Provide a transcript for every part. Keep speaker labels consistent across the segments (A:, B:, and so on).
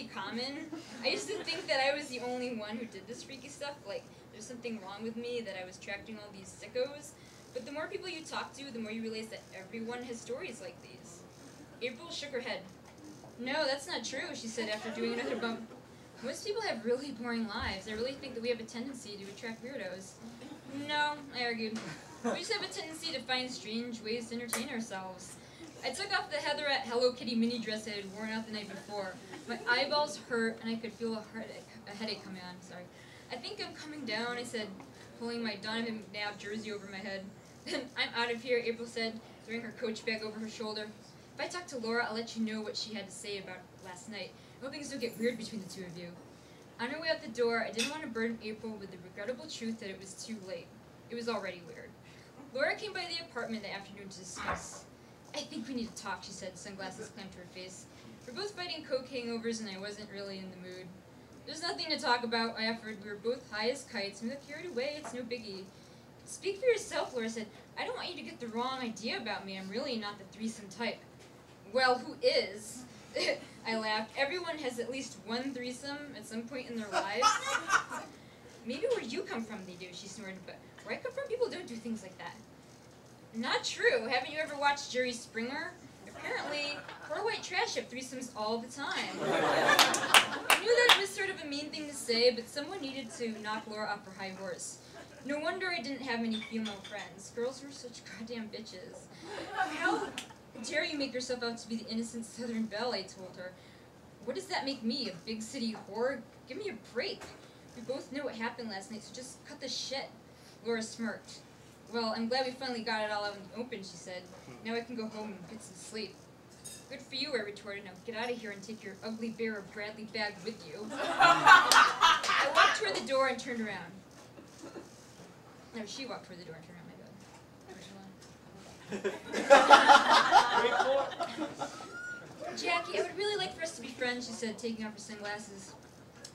A: common. I used to think that I was the only one who did this freaky stuff, like there's something wrong with me, that I was attracting all these sickos. But the more people you talk to, the more you realize that everyone has stories like these. April shook her head. No, that's not true, she said after doing another bump. Most people have really boring lives. I really think that we have a tendency to attract weirdos. No, I argued. We just have a tendency to find strange ways to entertain ourselves. I took off the Heatherette Hello Kitty mini dress I had worn out the night before. My eyeballs hurt, and I could feel a headache coming on. Sorry. I think I'm coming down, I said, pulling my Donovan McNabb jersey over my head. I'm out of here, April said, throwing her coach bag over her shoulder. If I talk to Laura, I'll let you know what she had to say about last night. I hope things don't get weird between the two of you. On her way out the door, I didn't want to burden April with the regrettable truth that it was too late. It was already weird. Laura came by the apartment that afternoon to discuss. I think we need to talk, she said, sunglasses clamped to her face. We're both fighting coke hangovers, and I wasn't really in the mood. There's nothing to talk about, I offered. We were both high as kites, and we got carried away. It's no biggie. Speak for yourself, Laura said. I don't want you to get the wrong idea about me. I'm really not the threesome type. Well, who is? I laughed. Everyone has at least one threesome at some point in their lives. Maybe where you come from they do, she snorted, but where I come from, people don't do things like that. Not true. Haven't you ever watched Jerry Springer? Apparently, poor white trash have threesomes all the time. I knew that it was sort of a mean thing to say, but someone needed to knock Laura off her high horse. No wonder I didn't have many female friends. Girls were such goddamn bitches. How dare you make yourself out to be the innocent Southern belle, I told her. What does that make me, a big city whore? Give me a break. We both know what happened last night, so just cut the shit. Laura smirked. Well, I'm glad we finally got it all out in the open, she said. Now I can go home and get some sleep. Good for you, I retorted. Now get out of here and take your ugly bear of Bradley bag with you. I walked toward the door and turned around. No, she walked toward the door and turned around, my bad. Jackie, I would really like for us to be friends, she said, taking off her sunglasses.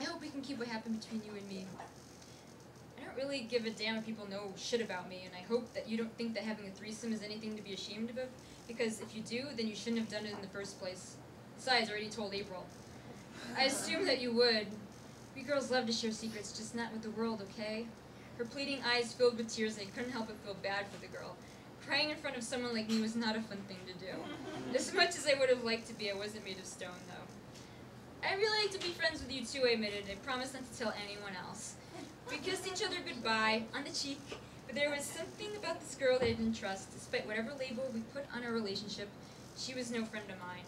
A: I hope we can keep what happened between you and me. I don't really give a damn if people know shit about me, and I hope that you don't think that having a threesome is anything to be ashamed of, because if you do, then you shouldn't have done it in the first place. Besides, I already told April. I assumed that you would. We girls love to share secrets, just not with the world, okay? Her pleading eyes filled with tears, and I couldn't help but feel bad for the girl. Crying in front of someone like me was not a fun thing to do. As much as I would have liked to be, I wasn't made of stone, though. I'd really like to be friends with you too, I admitted. I promised not to tell anyone else. We kissed each other goodbye, on the cheek, but there was something about this girl that I didn't trust. Despite whatever label we put on our relationship, she was no friend of mine.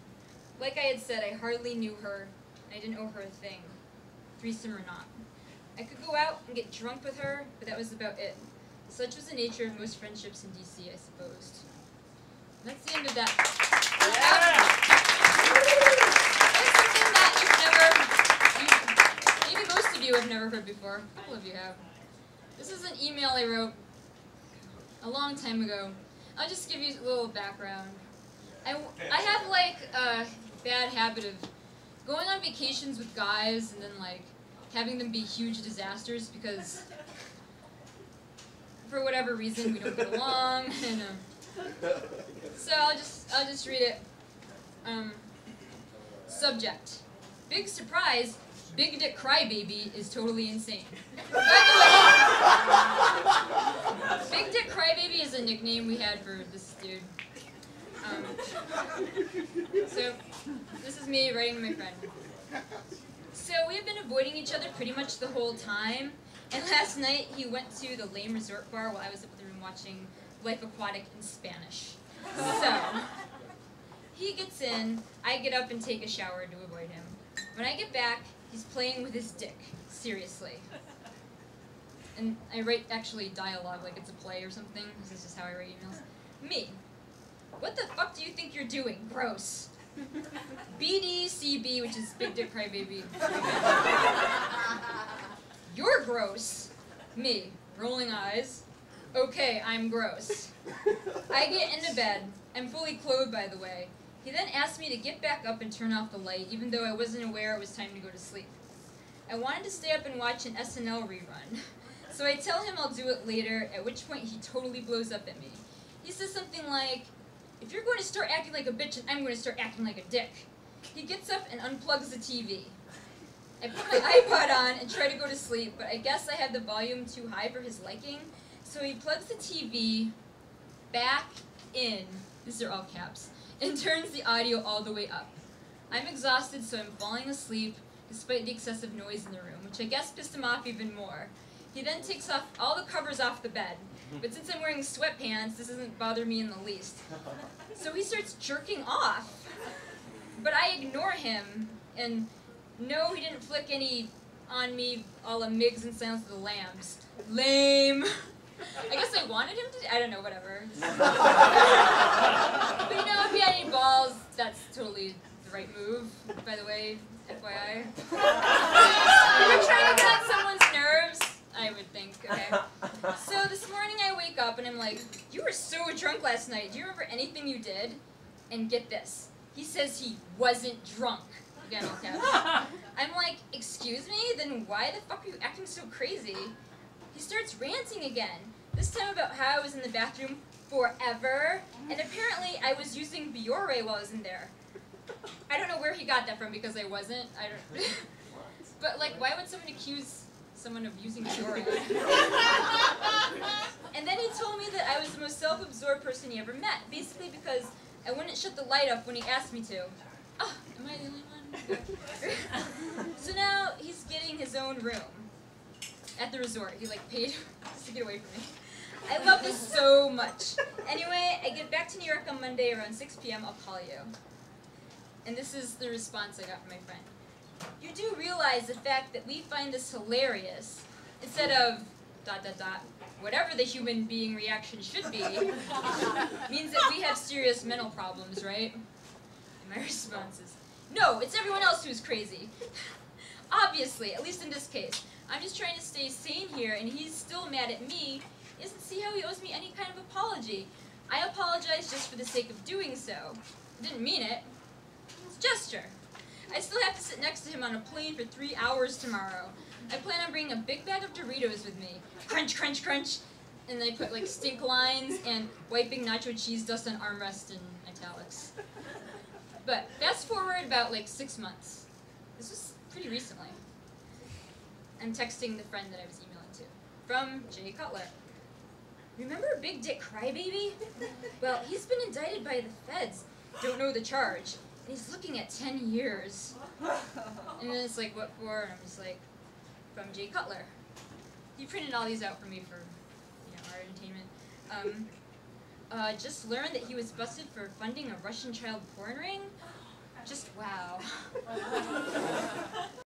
A: Like I had said, I hardly knew her, and I didn't owe her a thing, threesome or not. I could go out and get drunk with her, but that was about it. Such was the nature of most friendships in D.C., I supposed. That's the end of that. That's something that maybe most of you have never heard before. A couple of you have. This is an email I wrote a long time ago. I'll just give you a little background. I have like a bad habit of going on vacations with guys and then like having them be huge disasters because for whatever reason we don't get along. And, so I'll just read it. Subject: big surprise. Big Dick Crybaby is totally insane. By the way, Big Dick Crybaby is a nickname we had for this dude. So this is me writing to my friend. So we have been avoiding each other pretty much the whole time. And last night he went to the lame resort bar while I was up in the room watching Life Aquatic in Spanish. So he gets in, I get up and take a shower to avoid him. When I get back, he's playing with his dick, seriously. And I write actually dialogue like it's a play or something. This is just how I write emails. Me: what the fuck do you think you're doing? Gross. BDCB, which is Big Dick Crybaby. You're gross. Me: rolling eyes. Okay, I'm gross. I get into bed. I'm fully clothed, by the way. He then asked me to get back up and turn off the light, even though I wasn't aware it was time to go to sleep. I wanted to stay up and watch an SNL rerun. So I tell him I'll do it later, at which point he totally blows up at me. He says something like, if you're going to start acting like a bitch, and I'm going to start acting like a dick. He gets up and unplugs the TV. I put my iPod on and try to go to sleep, but I guess I had the volume too high for his liking, so he plugs the TV back in, these are all caps, and turns the audio all the way up. I'm exhausted, so I'm falling asleep, despite the excessive noise in the room, which I guess pissed him off even more. He then takes off all the covers off the bed, but since I'm wearing sweatpants, this doesn't bother me in the least. So he starts jerking off, but I ignore him, and no, he didn't flick any on me a la Migs and Silence of the Lambs. Lame. I guess I wanted him to, I don't know, whatever. But you know, if he had any balls, that's totally the right move, by the way, FYI. If you're trying to get on someone's nerves, I would think, okay. So this morning I wake up and I'm like, you were so drunk last night. Do you remember anything you did? And get this, he says he wasn't drunk. Again, all caps. I'm like, excuse me? Then why the fuck are you acting so crazy? He starts ranting again, this time about how I was in the bathroom forever, and apparently I was using Biore while I was in there. I don't know where he got that from because I wasn't. I don't. But like, why would someone accuse someone of using Biore? And then he told me that I was the most self-absorbed person he ever met, basically because I wouldn't shut the light off when he asked me to. Oh, am I the only one? So now he's getting his own room at the resort. He like paid just to get away from me. I love this so much. Anyway, I get back to New York on Monday around 6 p.m. I'll call you. And this is the response I got from my friend. You do realize the fact that we find this hilarious, instead of ... whatever the human being reaction should be, means that we have serious mental problems, right? And my response is, no, it's everyone else who's crazy. Obviously, at least in this case. I'm just trying to stay sane here, and he's still mad at me. He doesn't see how he owes me any kind of apology. I apologize just for the sake of doing so. I didn't mean it. It's a gesture. I still have to sit next to him on a plane for 3 hours tomorrow. I plan on bringing a big bag of Doritos with me. Crunch, crunch, crunch. And I put like stink lines and wiping nacho cheese dust on armrest in italics. But fast forward about like 6 months. This was pretty recently. I'm texting the friend that I was emailing to. From Jay Cutler. Remember Big Dick Crybaby? Well, he's been indicted by the feds. Don't know the charge. And he's looking at 10 years. And then it's like, what for? And I'm just like, from Jay Cutler. He printed all these out for me for, our entertainment. Just learned that he was busted for funding a Russian child porn ring.